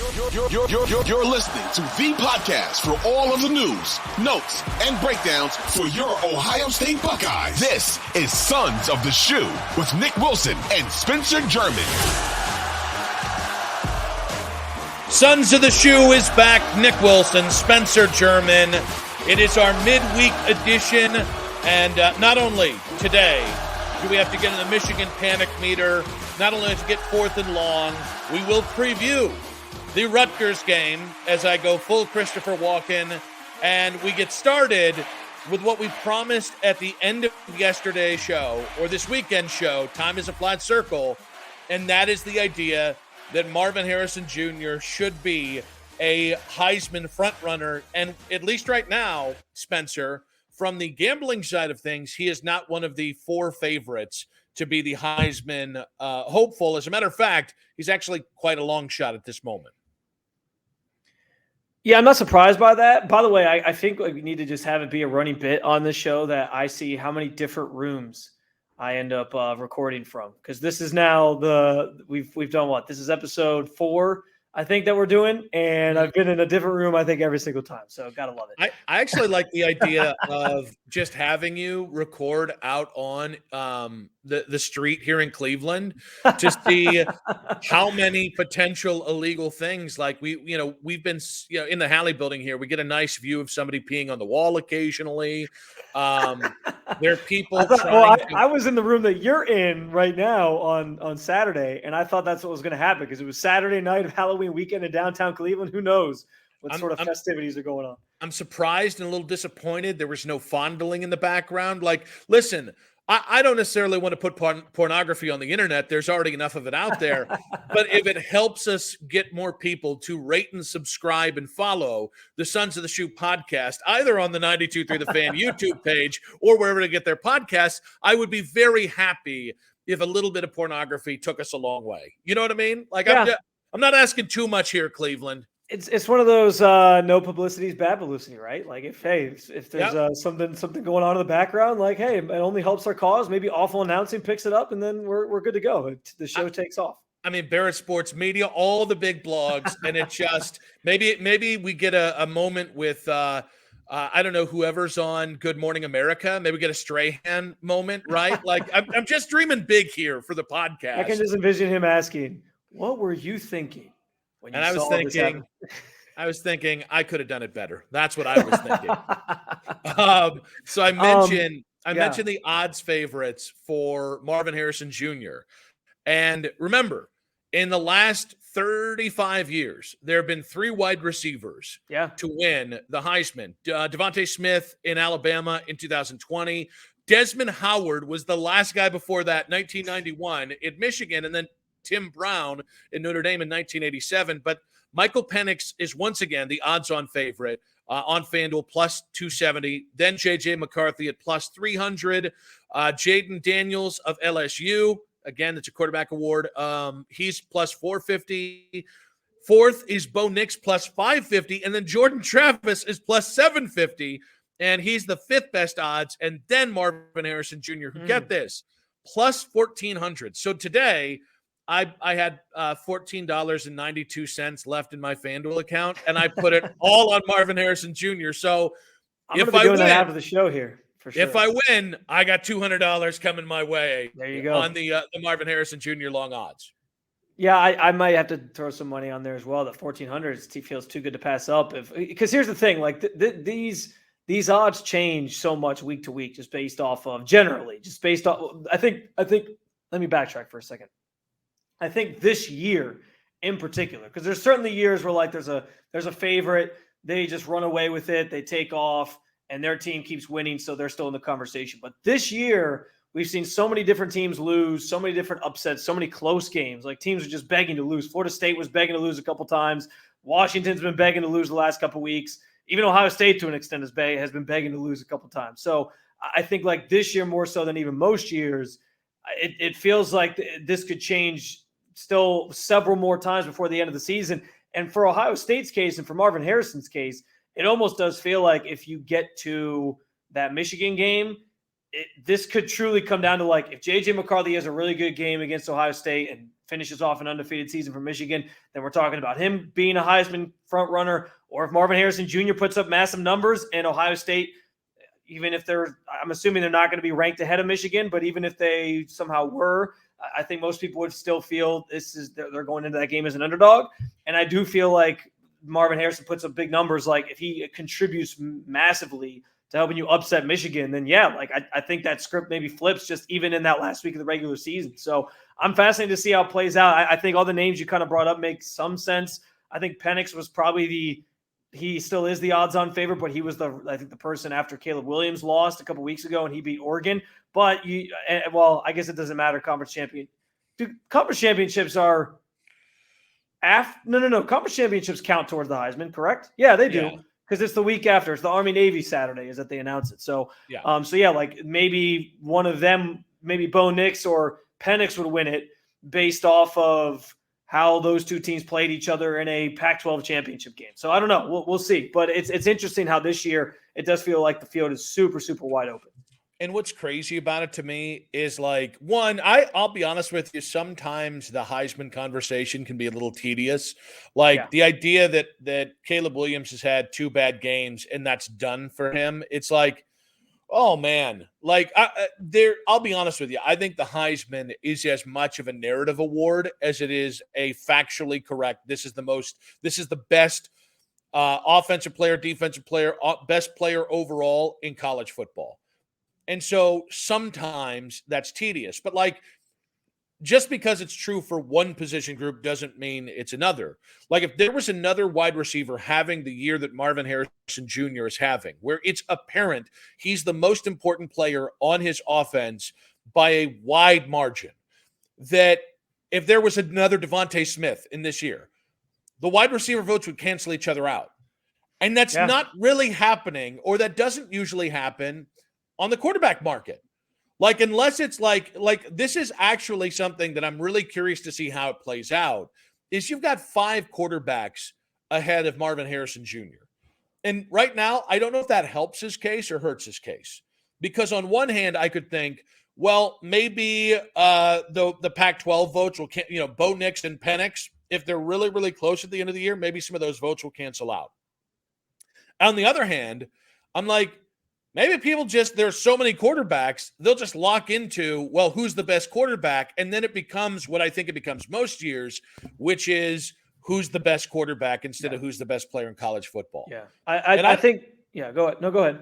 You're listening to the podcast for all of the news, notes, and breakdowns for your Ohio State Buckeyes. This is Sons of the Shoe with Nick Wilson and Spencer German. Sons of the Shoe is back. Nick Wilson, Spencer German. It is our midweek edition, and not only today do we have to get in the Michigan panic meter, not only to get fourth and long, we will preview the Rutgers game as I go full Christopher Walken, and we get started with what we promised at the end of yesterday's show, or this weekend show, Time is a Flat Circle, and that is the idea that Marvin Harrison Jr. should be a Heisman frontrunner, and at least right now, Spencer, from the gambling side of things, he is not one of the four favorites to be the Heisman hopeful. As a matter of fact, he's actually quite a long shot at this moment. Yeah, I'm not surprised by that. By the way, I think we need to just have it be a running bit on this show that I see how many different rooms I end up recording from. Because this is now we've done what? This is episode 4, I think, that we're doing. And I've been in a different room, I think, every single time. So gotta love it. I actually like the idea of just having you record out on the street here in Cleveland to see how many potential illegal things. Like we've been in the Halley building here. We get a nice view of somebody peeing on the wall occasionally. There are people. I was in the room that you're in right now on Saturday, and I thought that's what was going to happen because it was Saturday night of Halloween weekend in downtown Cleveland. Who knows what sort of festivities are going on? I'm surprised and a little disappointed. There was no fondling in the background. Like, listen, I don't necessarily want to put pornography on the internet. There's already enough of it out there. But if it helps us get more people to rate and subscribe and follow the Sons of the Shoe podcast, either on the 92.3 The Fan YouTube page or wherever to get their podcasts, I would be very happy if a little bit of pornography took us a long way. You know what I mean? Like, yeah. I'm not asking too much here, Cleveland. It's one of those no publicity is bad publicity, right? Like if there's something going on in the background, like, hey, it only helps our cause. Maybe awful announcing picks it up, and then we're good to go. The show takes off. I mean, Barrett Sports Media, all the big blogs, and it just maybe we get a moment with I don't know, whoever's on Good Morning America. Maybe we get a Strahan moment, right? Like I'm just dreaming big here for the podcast. I can just envision him asking, "What were you thinking?" And I was thinking I could have done it better. That's what I was thinking. So I mentioned the odds favorites for Marvin Harrison Jr. And remember, in the last 35 years, there have been 3 wide receivers to win the Heisman. Devontae Smith in Alabama in 2020. Desmond Howard was the last guy before that, 1991, in Michigan, and then Tim Brown in Notre Dame in 1987. But Michael Penix is once again the odds-on favorite on FanDuel, plus 270. Then J.J. McCarthy at plus 300. Jaden Daniels of LSU, again, that's a quarterback award. He's plus 450. Fourth is Bo Nix plus 550. And then Jordan Travis is plus 750. And he's the 5th best odds. And then Marvin Harrison Jr., who get this, plus 1,400. So today, I had $14.92 left in my FanDuel account, and I put it all on Marvin Harrison Jr. So if I win that after the show here, for sure. If I win, I got $200 coming my way. There you go on the Marvin Harrison Jr. long odds. Yeah, I might have to throw some money on there as well. That 1,400 feels too good to pass up. Because here's the thing, like these odds change so much week to week, just based off of I think. Let me backtrack for a second. I think this year in particular, because there's certainly years where like there's a favorite, they just run away with it, they take off, and their team keeps winning, so they're still in the conversation. But this year, we've seen so many different teams lose, so many different upsets, so many close games. Like teams are just begging to lose. Florida State was begging to lose a couple times. Washington's been begging to lose the last couple weeks. Even Ohio State, to an extent, has been begging to lose a couple times. So I think like this year more so than even most years, it feels like this could change still several more times before the end of the season. And for Ohio State's case and for Marvin Harrison's case, it almost does feel like if you get to that Michigan game, this could truly come down to like if J.J. McCarthy has a really good game against Ohio State and finishes off an undefeated season for Michigan, then we're talking about him being a Heisman front runner. Or if Marvin Harrison Jr. puts up massive numbers and Ohio State, even if I'm assuming they're not going to be ranked ahead of Michigan, but even if they somehow were, I think most people would still feel they're going into that game as an underdog. And I do feel like Marvin Harrison puts up big numbers. Like if he contributes massively to helping you upset Michigan, then I think that script maybe flips just even in that last week of the regular season. So I'm fascinated to see how it plays out. I think all the names you kind of brought up make some sense. I think Penix was probably he still is the odds-on favorite, but he was I think the person after Caleb Williams lost a couple weeks ago and he beat Oregon. But I guess it doesn't matter. Conference championships are Conference championships count towards the Heisman, correct? Yeah, they do. Because it's the week after. It's the Army-Navy Saturday is that they announce it. So, maybe one of them, maybe Bo Nix or Penix would win it based off of how those two teams played each other in a Pac-12 championship game. So I don't know. We'll see. But it's interesting how this year it does feel like the field is super, super wide open. And what's crazy about it to me is I'll be honest with you, sometimes the Heisman conversation can be a little tedious. The idea that Caleb Williams has had 2 bad games and that's done for him. It's like, oh man, I'll be honest with you. I think the Heisman is as much of a narrative award as it is a factually correct. This is the best offensive player, defensive player, best player overall in college football. And so sometimes that's tedious, but just because it's true for one position group doesn't mean it's another. If there was another wide receiver having the year that Marvin Harrison Jr. is having, where it's apparent he's the most important player on his offense by a wide margin, that if there was another Devontae Smith in this year, the wide receiver votes would cancel each other out. And that's not really happening, or that doesn't usually happen on the quarterback market. Unless it's this is actually something that I'm really curious to see how it plays out, is you've got 5 quarterbacks ahead of Marvin Harrison Jr. And right now, I don't know if that helps his case or hurts his case. Because on one hand, I could think, well, maybe the Pac-12 votes will, Bo Nix and Penix, if they're really, really close at the end of the year, maybe some of those votes will cancel out. On the other hand, I'm like, maybe people there's so many quarterbacks, they'll just lock into, well, who's the best quarterback? And then it becomes what I think it becomes most years, which is who's the best quarterback instead of who's the best player in college football. Yeah. I think, go ahead. No, go ahead.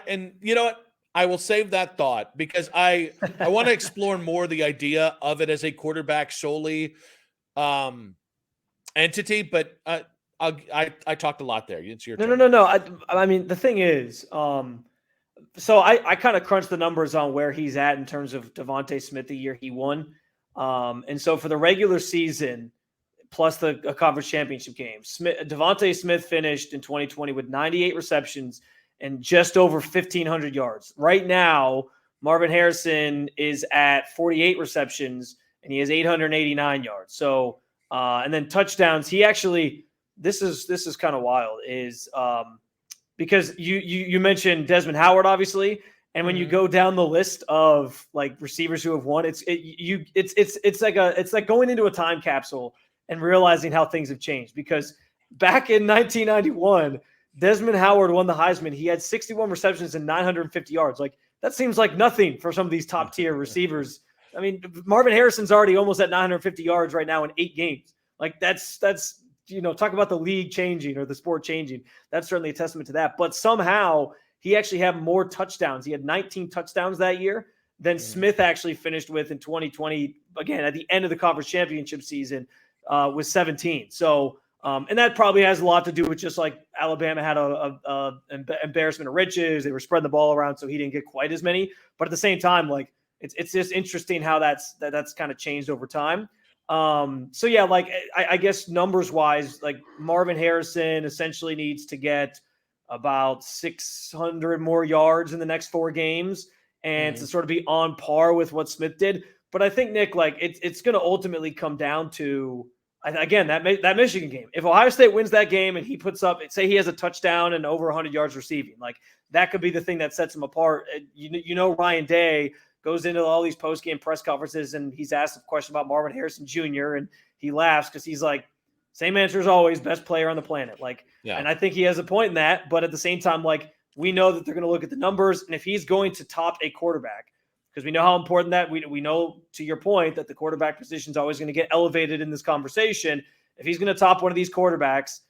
And you know what? I will save that thought because I want to explore more the idea of it as a quarterback solely entity, but I talked a lot there. It's your turn. No. I mean, the thing is, so I kind of crunched the numbers on where he's at in terms of Devontae Smith the year he won. And so for the regular season, plus the conference championship game, Devontae Smith finished in 2020 with 98 receptions and just over 1,500 yards. Right now, Marvin Harrison is at 48 receptions and he has 889 yards. So, and then touchdowns, he actually, this is kind of wild, is because you mentioned Desmond Howard, obviously, and when you go down the list of receivers who have won, it's like going into a time capsule and realizing how things have changed. Because back in 1991, Desmond Howard won the Heisman. He had 61 receptions and 950 yards. That seems like nothing for some of these top tier receivers. I mean, Marvin Harrison's already almost at 950 yards right now in 8 games. That's talk about the league changing or the sport changing. That's certainly a testament to that. But somehow he actually had more touchdowns. He had 19 touchdowns that year than Smith actually finished with in 2020. Again, at the end of the conference championship season, with 17. So, and that probably has a lot to do with just Alabama had a embarrassment of riches. They were spreading the ball around, so he didn't get quite as many. But at the same time, it's just interesting how that's kind of changed over time. So yeah, I guess numbers wise, Marvin Harrison essentially needs to get about 600 more yards in the next 4 games and to sort of be on par with what Smith did. But I think, Nick, it's going to ultimately come down to, again, that Michigan game. If Ohio State wins that game and he puts up, say he has a touchdown and over 100 yards receiving, that could be the thing that sets him apart. Ryan Day goes into all these post-game press conferences, and he's asked a question about Marvin Harrison Jr., and he laughs because he's like, same answer as always, best player on the planet. And I think he has a point in that, but at the same time, we know that they're going to look at the numbers, and if he's going to top a quarterback, because we know how important that we know, to your point, that the quarterback position is always going to get elevated in this conversation. If he's going to top one of these quarterbacks,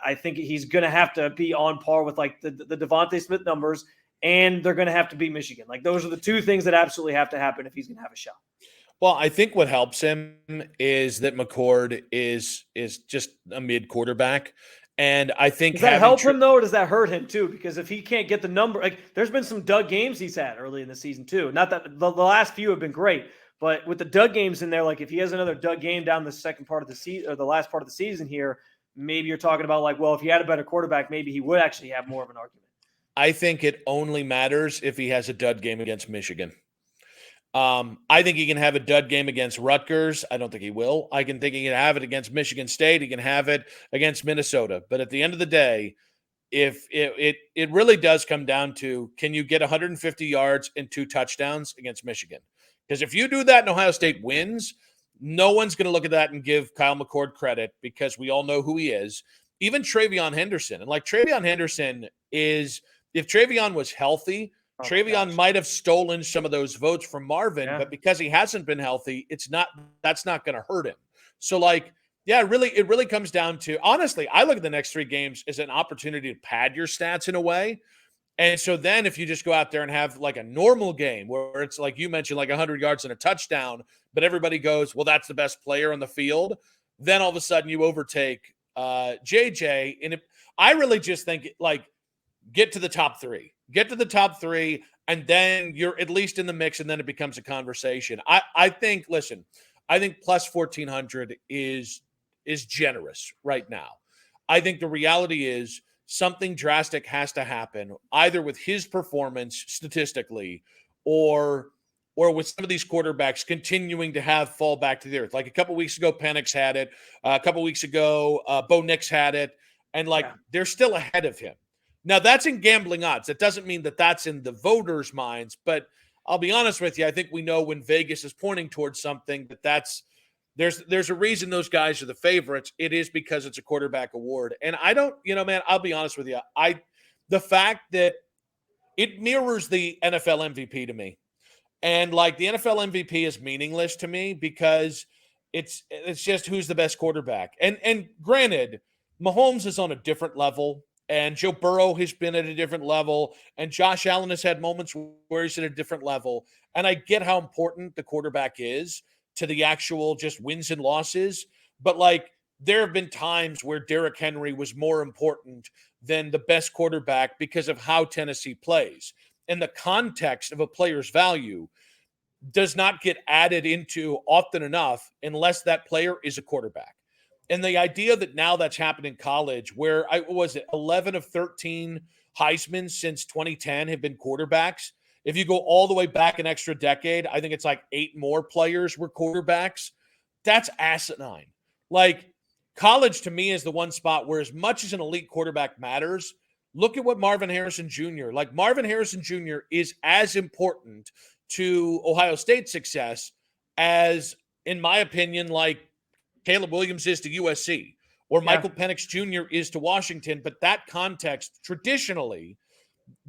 I think he's going to have to be on par with the Devontae Smith numbers, and they're going to have to beat Michigan. Those are the two things that absolutely have to happen if he's going to have a shot. Well, I think what helps him is that McCord is just a mid quarterback. And I think does that help him though, or does that hurt him too? Because if he can't get the number, there's been some dud games he's had early in the season too. Not that the last few have been great, but with the dud games in there, if he has another dud game down the second part of the season or the last part of the season here, maybe you're talking about if he had a better quarterback, maybe he would actually have more of an argument. I think it only matters if he has a dud game against Michigan. I think he can have a dud game against Rutgers. I don't think he will. I think he can have it against Michigan State. He can have it against Minnesota. But at the end of the day, if it really does come down to, can you get 150 yards and 2 touchdowns against Michigan? Because if you do that and Ohio State wins, no one's going to look at that and give Kyle McCord credit, because we all know who he is. Even TreVeyon Henderson. And TreVeyon Henderson is, if TreVeyon was healthy, TreVeyon might have stolen some of those votes from Marvin, but because he hasn't been healthy, that's not going to hurt him. So it really comes down to, honestly, I look at the next 3 games as an opportunity to pad your stats in a way. And so then if you just go out there and have a normal game where it's like you mentioned, 100 yards and a touchdown, but everybody goes, well, that's the best player on the field, then all of a sudden you overtake JJ. And I really just think get to the top 3. Get to the top 3, and then you're at least in the mix, and then it becomes a conversation. I think plus 1,400 is generous right now. I think the reality is something drastic has to happen, either with his performance statistically or with some of these quarterbacks continuing to have fall back to the earth. A couple weeks ago, Penix had it. A couple weeks ago, Bo Nix had it. And they're still ahead of him. Now, that's in gambling odds. That doesn't mean that that's in the voters' minds. But I'll be honest with you, I think we know when Vegas is pointing towards something there's a reason those guys are the favorites. It is because it's a quarterback award. And I don't, man, I'll be honest with you. The fact that it mirrors the NFL MVP to me. And the NFL MVP is meaningless to me because it's just who's the best quarterback. And granted, Mahomes is on a different level. And Joe Burrow has been at a different level. And Josh Allen has had moments where he's at a different level. And I get how important the quarterback is to the actual just wins and losses. But there have been times where Derrick Henry was more important than the best quarterback because of how Tennessee plays. And the context of a player's value does not get added into often enough unless that player is a quarterback. And the idea that now that's happened in college, where 11 of 13 Heisman since 2010 have been quarterbacks. If you go all the way back an extra decade, I think it's 8 more players were quarterbacks. That's asinine. College to me is the one spot where, as much as an elite quarterback matters, look at what Marvin Harrison Jr. Marvin Harrison Jr. is as important to Ohio State's success as, in my opinion, Caleb Williams is to USC or Michael Penix Jr. is to Washington. But that context traditionally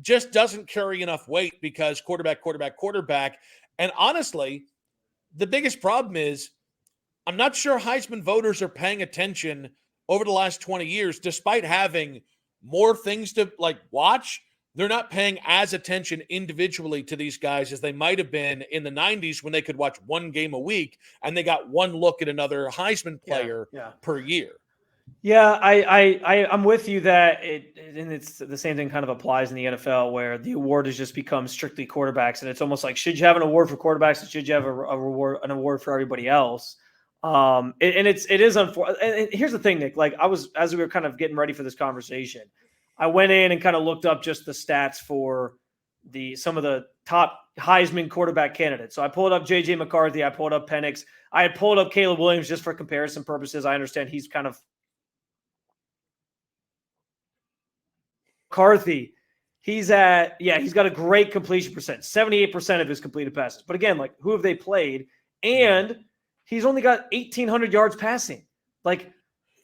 just doesn't carry enough weight because quarterback. And honestly, the biggest problem is I'm not sure Heisman voters are paying attention over the last 20 years, despite having more things to watch. They're not paying as attention individually to these guys as they might have been in the 90s when they could watch one game a week and they got one look at another Heisman player per year. Yeah, I'm with you that and it's the same thing kind of applies in the NFL, where the award has just become strictly quarterbacks, and it's almost should you have an award for quarterbacks, and should you have an award for everybody else? It is unfortunate. And here's the thing, Nick. As we were kind of getting ready for this conversation, I went in and kind of looked up just the stats for some of the top Heisman quarterback candidates. So I pulled up JJ McCarthy. I pulled up Penix. I had pulled up Caleb Williams just for comparison purposes. I understand he's kind of McCarthy. he's got a great completion percent, 78% of his completed passes. But again, like, who have they played? And he's only got 1,800 yards passing. Like,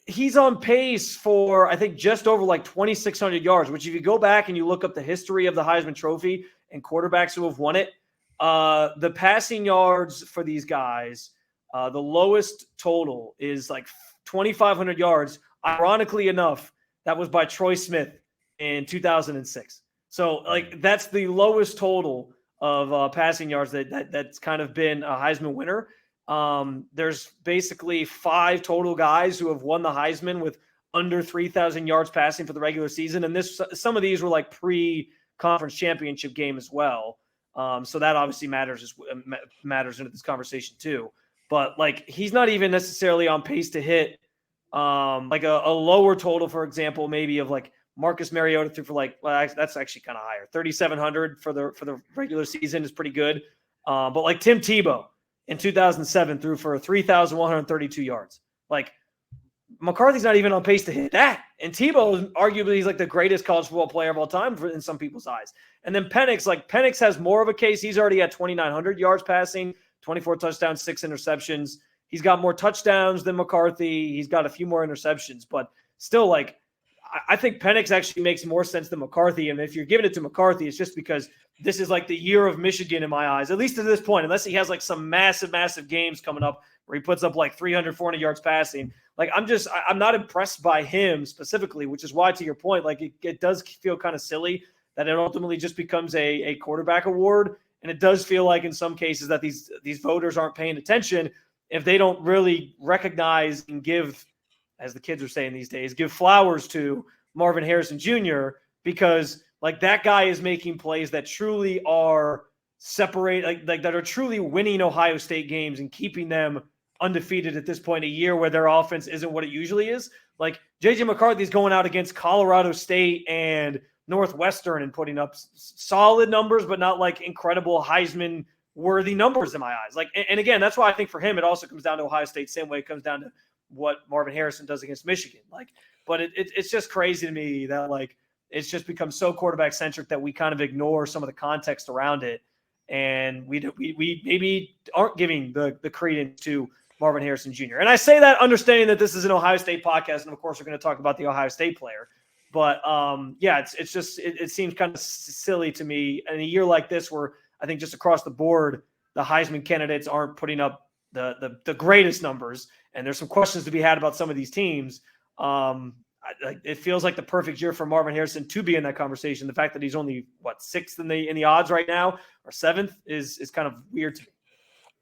he's on pace for, I think, just over like 2,600 yards, which if you go back and you look up the history of the Heisman Trophy and quarterbacks who have won it, the passing yards for these guys, the lowest total is like 2,500 yards. Ironically enough, that was by Troy Smith in 2006. So, like, that's the lowest total of passing yards that's kind of been a Heisman winner. There's basically 5 total guys who have won the Heisman with under 3,000 yards passing for the regular season. And some of these were like pre-conference championship game as well. So that obviously matters into this conversation too. But like, he's not even necessarily on pace to hit like a lower total, for example, maybe of like Marcus Mariota threw for like, well, that's actually kind of higher. 3,700 for the regular season is pretty good. But like Tim Tebow in 2007 threw for 3,132 yards. Like, McCarthy's not even on pace to hit that. And Tebow is arguably, he's like the greatest college football player of all time in some people's eyes. And then Penix has more of a case. He's already at 2,900 yards passing, 24 touchdowns, 6 interceptions. He's got more touchdowns than McCarthy. He's got a few more interceptions, but still, like, I think Penix actually makes more sense than McCarthy. And if you're giving it to McCarthy, it's just because this is like the year of Michigan in my eyes, at least to this point, unless he has like some massive games coming up where he puts up like 300, 400 yards passing. Like, I'm not impressed by him specifically, which is why, to your point, like, it does feel kind of silly that it ultimately just becomes a quarterback award. And it does feel like in some cases that these voters aren't paying attention if they don't really recognize and give, as the kids are saying these days, give flowers to Marvin Harrison Jr. because, like, that guy is making plays that truly are separate, like that are truly winning Ohio State games and keeping them undefeated at this point, a year where their offense isn't what it usually is. Like, JJ McCarthy's going out against Colorado State and Northwestern and putting up solid numbers, but not like incredible Heisman worthy numbers in my eyes. Like, and again, that's why I think for him, it also comes down to Ohio State, same way it comes down to what Marvin Harrison does against Michigan. Like, but it's just crazy to me that, like, it's just become so quarterback centric that we kind of ignore some of the context around it. And we maybe aren't giving the credence to Marvin Harrison Jr. And I say that understanding that this is an Ohio State podcast. And of course, we're going to talk about the Ohio State player. But yeah, it's just, it seems kind of silly to me in a year like this, where I think just across the board, the Heisman candidates aren't putting up the greatest numbers. And there's some questions to be had about some of these teams. It feels like the perfect year for Marvin Harrison to be in that conversation. The fact that he's only sixth in the odds right now, or seventh, is kind of weird to me.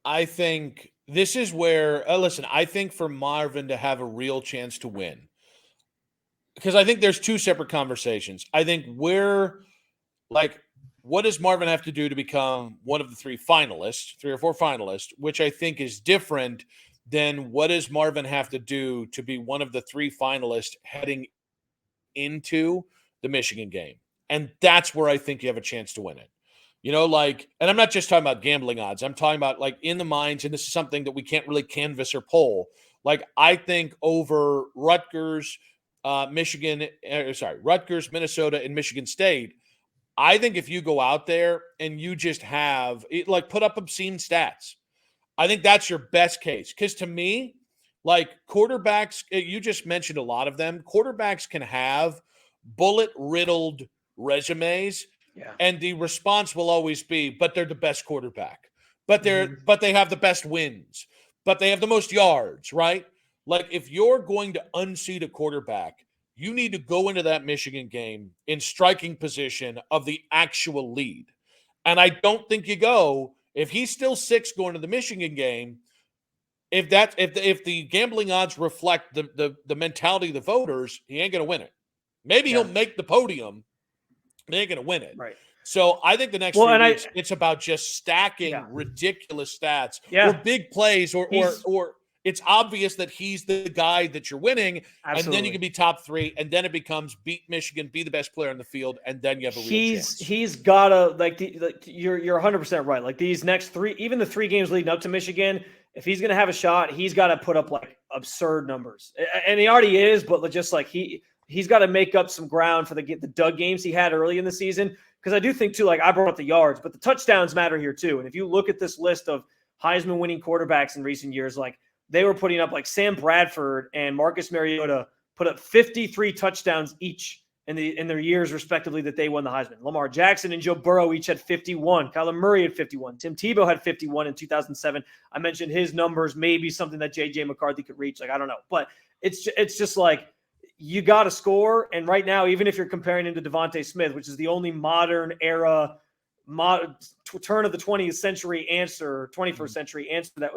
I think this is where listen. I think for Marvin to have a real chance to win, because I think there's two separate conversations. I think what does Marvin have to do to become one of the three or four finalists, which I think is different than what does Marvin have to do to be one of the three finalists heading into the Michigan game. And that's where I think you have a chance to win it. You know, like, and I'm not just talking about gambling odds. I'm talking about, like, in the minds, and this is something that we can't really canvass or poll. Like, I think over Rutgers, Rutgers, Minnesota, and Michigan State, I think if you go out there and you just have, put up obscene stats, I think that's your best case. Because to me, like, quarterbacks, you just mentioned a lot of them. Quarterbacks can have bullet-riddled resumes, and the response will always be, but they're the best quarterback. But they have the best wins. But they have the most yards, right? Like, if you're going to unseat a quarterback, you need to go into that Michigan game in striking position of the actual lead. And I don't think you go, if he's still 6 going to the Michigan game, if the gambling odds reflect the mentality of the voters, he ain't going to win it. Maybe he'll make the podium, but he ain't going to win it. Right. So I think the next 3 weeks, it's about just stacking ridiculous stats or big plays, or it's obvious that he's the guy that you're winning. Absolutely. And then you can be top 3, and then it becomes beat Michigan, be the best player in the field, and then you have a real chance. He's got to, you're 100% right. Like, these next 3, even the 3 games leading up to Michigan, if he's going to have a shot, he's got to put up, like, absurd numbers. And he already is, but just like he he's got to make up some ground for the dud games he had early in the season. Because I do think, too, like I brought up the yards, but the touchdowns matter here, too. And if you look at this list of Heisman winning quarterbacks in recent years, like they were putting up like Sam Bradford and Marcus Mariota put up 53 touchdowns each in their years, respectively, that they won the Heisman. Lamar Jackson and Joe Burrow each had 51. Kyler Murray had 51. Tim Tebow had 51 in 2007. I mentioned his numbers, maybe something that J.J. McCarthy could reach. Like, I don't know. But it's just like, you got to score. And right now, even if you're comparing him to Devontae Smith, which is the only modern era, turn of the 20th century answer, 21st century answer that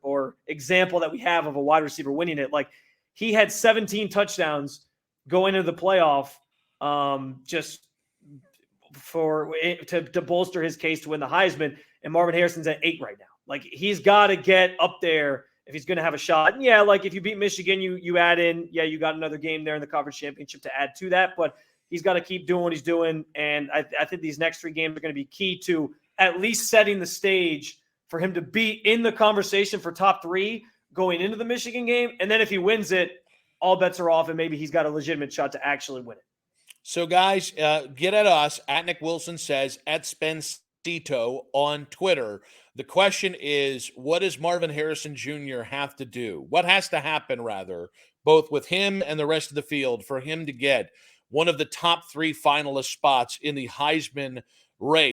or example that we have of a wide receiver winning it. Like, he had 17 touchdowns going into the playoff, just to bolster his case to win the Heisman. And Marvin Harrison's at 8 right now. Like, he's got to get up there if he's going to have a shot. And yeah, like if you beat Michigan, you add in, you got another game there in the conference championship to add to that, but he's got to keep doing what he's doing. And I think these next 3 games are going to be key to at least setting the stage for him to be in the conversation for top 3 going into the Michigan game. And then if he wins it, all bets are off, and maybe he's got a legitimate shot to actually win it. So guys, get at us at Nick Wilson Says, at Spencito on Twitter. The question is, what does Marvin Harrison Jr. have to do? What has to happen, rather, both with him and the rest of the field, for him to get one of the top 3 finalist spots in the Heisman race?